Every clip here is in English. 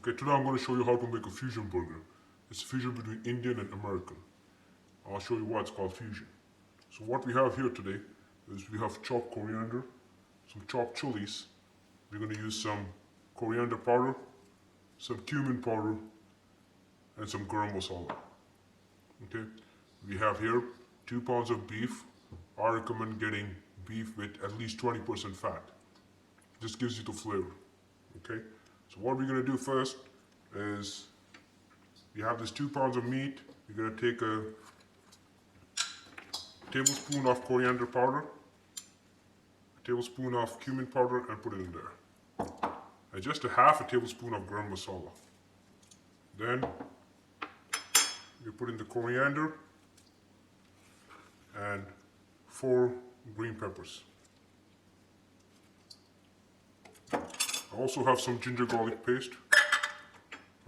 Okay, today I'm going to show you how to make a fusion burger. It's a fusion between Indian and American. I'll show you why it's called fusion. So what we have here today is we have chopped coriander, some chopped chilies. We're going to use some coriander powder, some cumin powder, and some garam masala. Okay, we have here 2 pounds of beef. I recommend getting beef with at least 20% fat. This gives you the flavor. Okay, so what we're going to do first is we have this 2 pounds of meat. We're going to take a tablespoon of coriander powder, a tablespoon of cumin powder, and put it in there. And just a half a tablespoon of garam masala. Then you put in the coriander and 4 green peppers. I also have some ginger garlic paste.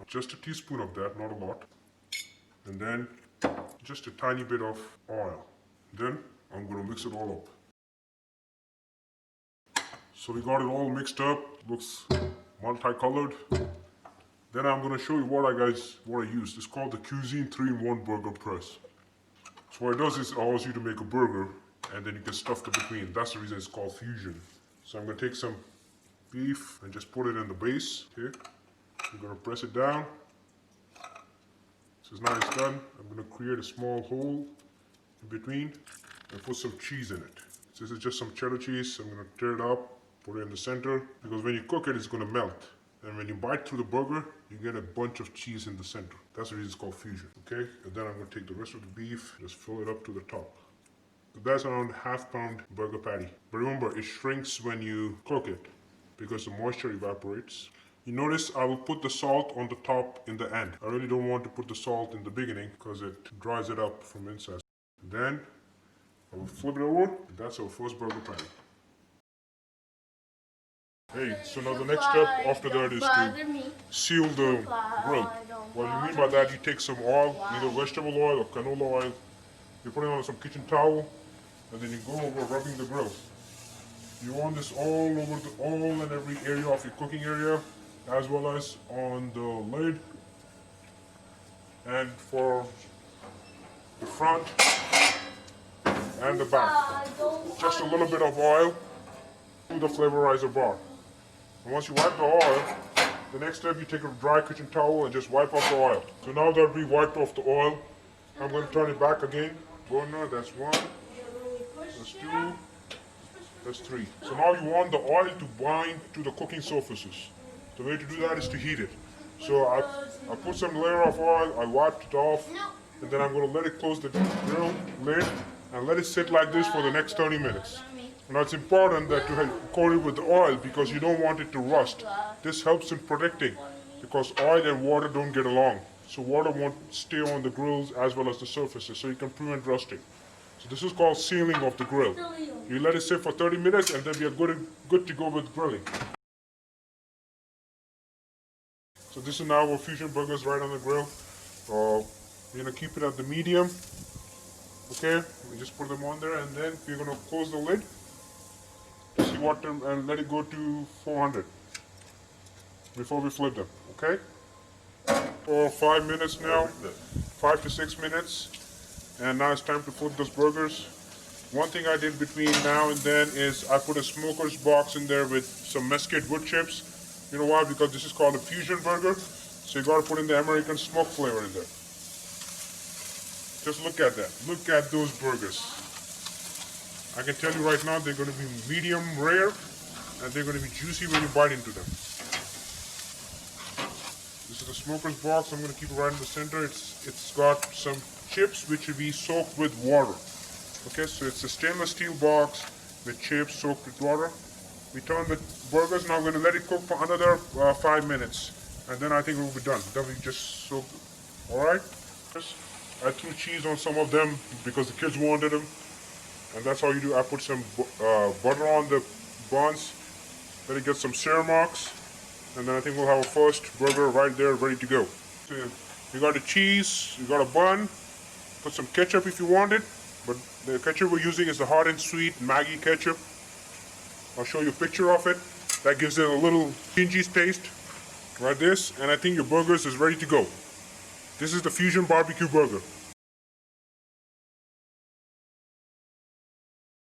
Just a teaspoon of that, not a lot. And then just a tiny bit of oil. Then I'm going to mix it all up. So we got it all mixed up, looks multicolored. Then I'm going to show you what I used. It's called the Cuisine 3-in-1 Burger Press. So what it does is it allows you to make a burger and then you can stuff the between. That's the reason it's called fusion. So I'm going to take some beef and just put it in the base. Okay, I'm going to press it down. This is now it's done. I'm going to create a small hole in between and put some cheese in it. So this is just some cheddar cheese. I'm going to tear it up, put it in the center, because when you cook it, it's going to melt. And when you bite through the burger, you get a bunch of cheese in the center. That's the reason it's called fusion. Okay, and then I'm going to take the rest of the beef, just fill it up to the top. So that's around half-pound burger patty. But remember, it shrinks when you cook it because the moisture evaporates. You notice I will put the salt on the top in the end. I really don't want to put the salt in the beginning because it dries it up from inside. Then I will flip it over. That's our first burger patty. Hey, so now the next step after that is to seal the grill. What you mean by that, you take some oil, either vegetable oil or canola oil, you put it on some kitchen towel, and then you go over rubbing the grill. You want this all over all and every area of your cooking area, as well as on the lid and for the front and the back. Just a little bit of oil to the flavorizer bar. And once you wipe the oil, the next step you take a dry kitchen towel and just wipe off the oil. So now that we wiped off the oil, I'm going to turn it back again. Burner, that's 1, that's 2, that's 3. So now you want the oil to bind to the cooking surfaces. The way to do that is to heat it. So I put some layer of oil, I wiped it off, and then I'm going to let it close the grill lid and let it sit like this for the next 30 minutes. Now it's important that you coat it with oil because you don't want it to rust. This helps in protecting because oil and water don't get along. So water won't stay on the grills as well as the surfaces, so you can prevent rusting. So this is called sealing of the grill. You let it sit for 30 minutes and then we are good to go with grilling. So this is now our fusion burgers right on the grill. We're going to keep it at the medium. Okay, we just put them on there and then we're going to close the lid. See what and let it go to 400 before we flip them. Okay, for 5 minutes now, 5 to 6 minutes, and now it's time to flip those burgers. One thing I did between now and then is I put a smoker's box in there with some mesquite wood chips. You know why? Because this is called a fusion burger, so you got to put in the American smoke flavor in there. Just look at that. Look at those burgers. I can tell you right now they're going to be medium rare and they're going to be juicy when you bite into them. This is the smoker's box. I'm going to keep it right in the center. It's got some chips which will be soaked with water. Okay, so it's a stainless steel box with chips soaked with water. We turn the burgers. Now I'm going to let it cook for another 5 minutes and then I think we'll be done. Then we just soak. Alright. I threw cheese on some of them because the kids wanted them. And that's how you do. I put some butter on the buns. Let it get some sear marks. And then I think we'll have a first burger right there ready to go. So you got the cheese, you got a bun. Put some ketchup if you want it. But the ketchup we're using is the hot and sweet Maggi ketchup. I'll show you a picture of it. That gives it a little pingy taste. like this, and I think your burgers is ready to go. This is the Fusion Barbecue Burger.